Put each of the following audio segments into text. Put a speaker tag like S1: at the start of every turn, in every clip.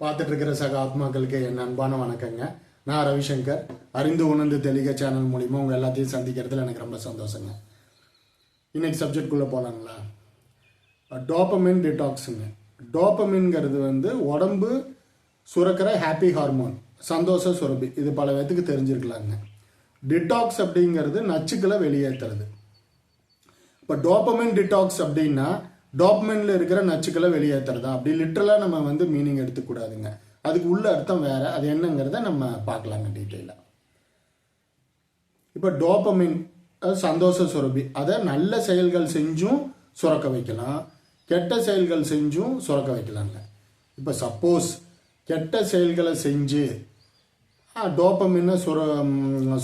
S1: பார்த்துட்டு இருக்கிற சக ஆத்மாக்களுக்கு என் அன்பான வணக்கங்க. நான் ரவிசங்கர். அறிந்து உணர்ந்து தெளிக சேனல் மூலிமா உங்கள் எல்லாத்தையும் சந்திக்கிறதுல எனக்கு ரொம்ப சந்தோஷங்க. இன்னைக்கு சப்ஜெக்ட்குள்ளே போகலாங்களா? டோபமின் டிடாக்ஸுங்க. டோபமின்ங்கிறது உடம்பு சுரக்கிற ஹாப்பி ஹார்மோன், சந்தோஷ சுரப்பி. இது பல பேத்துக்கு தெரிஞ்சிருக்கலாங்க. டிடாக்ஸ் அப்படிங்கிறது நச்சுக்களை வெளியேற்றுறது. இப்போ டோபமின் டிடாக்ஸ் அப்படின்னா டோபமின்ல இருக்கிற நச்சுக்களை வெளியேற்றுறதா? அப்படி லிட்டரலாக நம்ம மீனிங் எடுத்துக்கூடாதுங்க. அதுக்கு உள்ள அர்த்தம் வேற. அது என்னங்கிறத நம்ம பார்க்கலாங்க டீட்டெயிலாக. இப்போ டோபமின் சந்தோஷ சுரப்பி. அதை நல்ல செயல்கள் செஞ்சும் சுரக்க வைக்கலாம், கெட்ட செயல்கள் செஞ்சும் சுரக்க வைக்கலாங்க. இப்போ சப்போஸ் கெட்ட செயல்களை செஞ்சு டோபமின்னை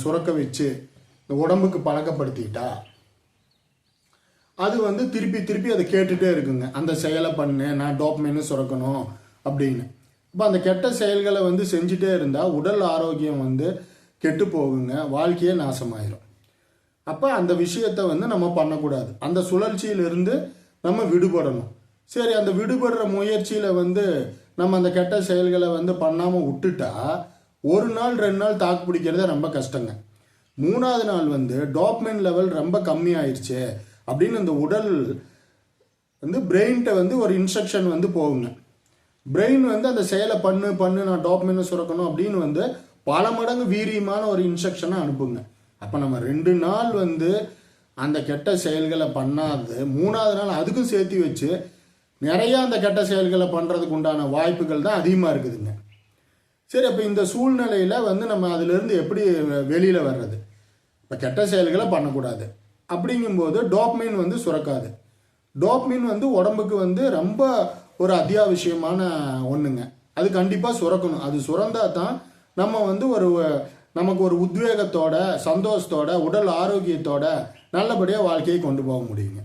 S1: சுரக்க வச்சு உடம்புக்கு பழக்கப்படுத்திட்டா அது திருப்பி திருப்பி அதை கேட்டுகிட்டே இருக்குங்க. அந்த செயலை பண்ணு, நான் டோபமின்னு சுரக்கணும் அப்படின்னு. இப்போ அந்த கெட்ட செயல்களை செஞ்சுட்டே இருந்தால் உடல் ஆரோக்கியம் கெட்டு போகுங்க, வாழ்க்கையே நாசமாயிரும். அப்போ அந்த விஷயத்தை நம்ம பண்ணக்கூடாது. அந்த சுழற்சியிலிருந்து நம்ம விடுபடணும். சரி, அந்த விடுபடுற முயற்சியில் நம்ம அந்த கெட்ட செயல்களை பண்ணாமல் விட்டுட்டா 1 நாள் 2 நாள் தாக்கு பிடிக்கிறத ரொம்ப கஷ்டங்க. 3ஆவது நாள் டோபமின் லெவல் ரொம்ப கம்மி ஆயிடுச்சு அப்படின்னு இந்த உடல் பிரெயின்கிட்ட ஒரு இன்ஸ்ட்ரக்ஷன் போகுங்க. பிரெயின் அந்த செயலை பண்ணு நான் டோபமின் சுரக்கணும் அப்படின்னு பல மடங்கு வீரியமான ஒரு இன்ஸ்ட்ரக்ஷனை அனுப்புங்க. அப்போ நம்ம 2 நாள் அந்த கெட்ட செயல்களை பண்ணாது 3ஆவது நாள் அதுக்கும் சேர்த்து வச்சு நிறைய அந்த கெட்ட செயல்களை பண்ணுறதுக்கு உண்டான வாய்ப்புகள் தான் அதிகமாக இருக்குதுங்க. சரி, அப்போ இந்த சூழ்நிலையில் நம்ம அதிலிருந்து எப்படி வெளியில் வர்றது? இப்போ கெட்ட செயல்களை பண்ணக்கூடாது. அப்படிங்கும்போது டோபமின் சுரக்காது. டோபமின் உடம்புக்கு ரொம்ப ஒரு அத்தியாவசியமான ஒன்றுங்க. அது கண்டிப்பாக சுரக்கணும். அது சுரந்தா தான் நம்ம நமக்கு ஒரு உத்வேகத்தோட, சந்தோஷத்தோட, உடல் ஆரோக்கியத்தோட நல்லபடியாக வாழ்க்கையை கொண்டு போக முடியுங்க.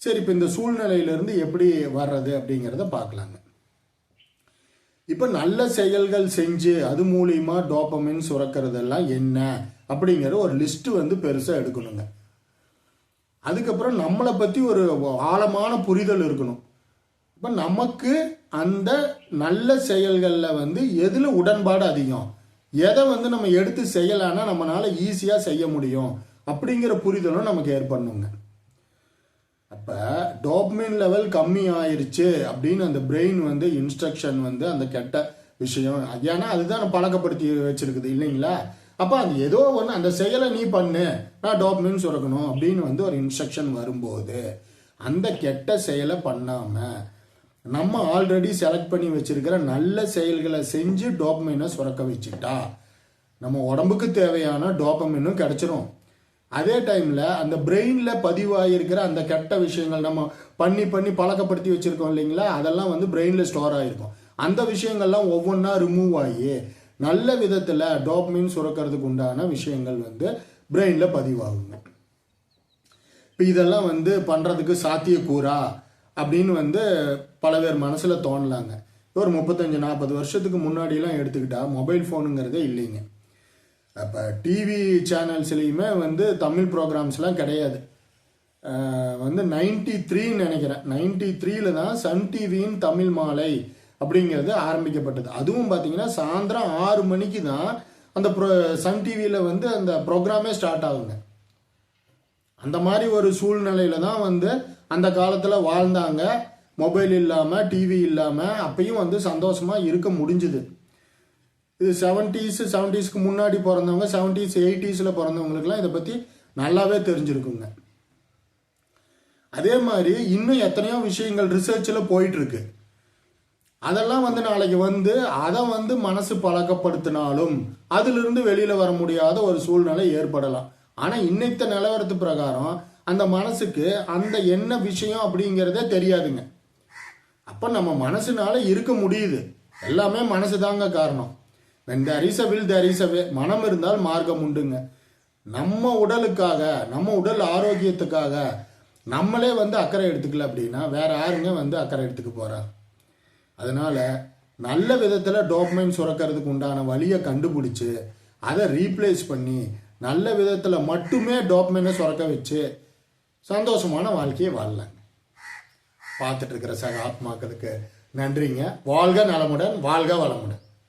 S1: சரி, இப்போ இந்த சூழ்நிலையிலிருந்து எப்படி வர்றது அப்படிங்கிறத பார்க்கலாங்க. இப்போ நல்ல செயல்கள் செஞ்சு அது மூலியமா டோபமின் சுரக்கிறதெல்லாம் என்ன அப்படிங்கிற ஒரு லிஸ்ட் பெருசாக எடுக்கணுங்க. அதுக்கப்புறம் நம்மளை பற்றி ஒரு ஆழமான புரிதல் இருக்கணும். இப்போ நமக்கு அந்த நல்ல செயல்களில் எதில் உடன்பாடு அதிகம், எதை நம்ம எடுத்து செய்யலான்னா நம்மளால ஈஸியாக செய்ய முடியும் அப்படிங்கிற புரிதலும் நமக்கு ஏற்படணுங்க. அப்போ டோபமின் லெவல் கம்மி ஆயிடுச்சு அப்படின்னு அந்த பிரெயின் இன்ஸ்ட்ரக்ஷன் அந்த கெட்ட விஷயம், ஏன்னா அதுதான் பழக்கப்படுத்தி வச்சிருக்குது இல்லைங்களா? அப்போ அது ஏதோ ஒன்று அந்த செயலை நீ பண்ணு, நான் டோபமின் சுரக்கணும் அப்படின்னு ஒரு இன்ஸ்ட்ரக்ஷன் வரும்போது அந்த கெட்ட செயலை பண்ணாமல் நம்ம ஆல்ரெடி செலக்ட் பண்ணி வச்சிருக்கிற நல்ல செயல்களை செஞ்சு டோபமினை சுரக்க வச்சுட்டா நம்ம உடம்புக்கு தேவையான டோபமினும் கிடைச்சிரும். அதே டைமில் அந்த பிரெயினில் பதிவாகிருக்கிற அந்த கெட்ட விஷயங்கள் நம்ம பண்ணி பழக்கப்படுத்தி வச்சுருக்கோம் இல்லைங்களா, அதெல்லாம் பிரெயினில் ஸ்டோர் ஆகிருக்கும். அந்த விஷயங்கள்லாம் ஒவ்வொன்றா ரிமூவ் ஆகி நல்ல விதத்தில் டோபமின் சுரக்கிறதுக்கு உண்டான விஷயங்கள் பிரெயினில் பதிவாகுங்க. இப்போ இதெல்லாம் பண்ணுறதுக்கு சாத்தியக்கூறா அப்படின்னு பல பேர் மனசில் தோணலாங்க. ஒரு 35-40 வருஷத்துக்கு முன்னாடிலாம் எடுத்துக்கிட்டா மொபைல் ஃபோனுங்கிறதே இல்லைங்க. அப்போ டிவி சேனல்ஸ்லேயுமே தமிழ் ப்ரோக்ராம்ஸ்லாம் கிடையாது. 93 நினைக்கிறேன், 93ல் தான் சன் டிவியின் தமிழ் மாலை அப்படிங்கிறது ஆரம்பிக்கப்பட்டது. அதுவும் பார்த்தீங்கன்னா சாயந்தரம் 6 மணிக்கு தான் அந்த சன் டிவியில் அந்த ப்ரோக்ராமே ஸ்டார்ட் ஆகுங்க. அந்த மாதிரி ஒரு சூழ்நிலையில தான் அந்த காலத்தில் வாழ்ந்தாங்க. மொபைல் இல்லாமல், டிவி இல்லாமல் அப்பயும் சந்தோஷமாக இருக்க முடிஞ்சுது. இது 70ஸ்க்கு முன்னாடி பிறந்தவங்க, 70s 80ஸ்ல பிறந்தவங்களுக்குலாம் இதை பற்றி நல்லாவே தெரிஞ்சிருக்குங்க. அதே மாதிரி இன்னும் எத்தனையோ விஷயங்கள் ரிசர்ச்சில் போயிட்டு இருக்கு. அதெல்லாம் நாளைக்கு அதை மனசு பழக்கப்படுத்தினாலும் அதிலிருந்து வெளியில வர முடியாத ஒரு சூழ்நிலை ஏற்படலாம். ஆனா இன்னைத்த நிலவரத்து பிரகாரம் அந்த மனசுக்கு அந்த என்ன விஷயம் அப்படிங்கிறதே தெரியாதுங்க. அப்ப நம்ம மனசுனால இருக்க முடியுது. எல்லாமே மனசு தாங்க காரணம். when there is a will there is a way. மனம் இருந்தால் மார்க்கம் உண்டுங்க. நம்ம உடலுக்காக, நம்ம உடல் ஆரோக்கியத்துக்காக நம்மளே அக்கறை எடுத்துக்கல அப்படின்னா வேற யாருங்க அக்கறை எடுத்துக்க போறா? அதனால நல்ல விதத்தில் டோபமைன் சுரக்கிறதுக்கு உண்டான வழியை கண்டுபிடிச்சு அதை ரீப்ளேஸ் பண்ணி நல்ல விதத்தில் மட்டுமே டோபமைனை சுரக்க வச்சு சந்தோஷமான வாழ்க்கையை வாழலாங்க. பார்த்துட்டு இருக்கிற சக ஆத்மாக்களுக்கு நன்றிங்க. வாழ்க நலமுடன், வாழ்க வளமுடன்.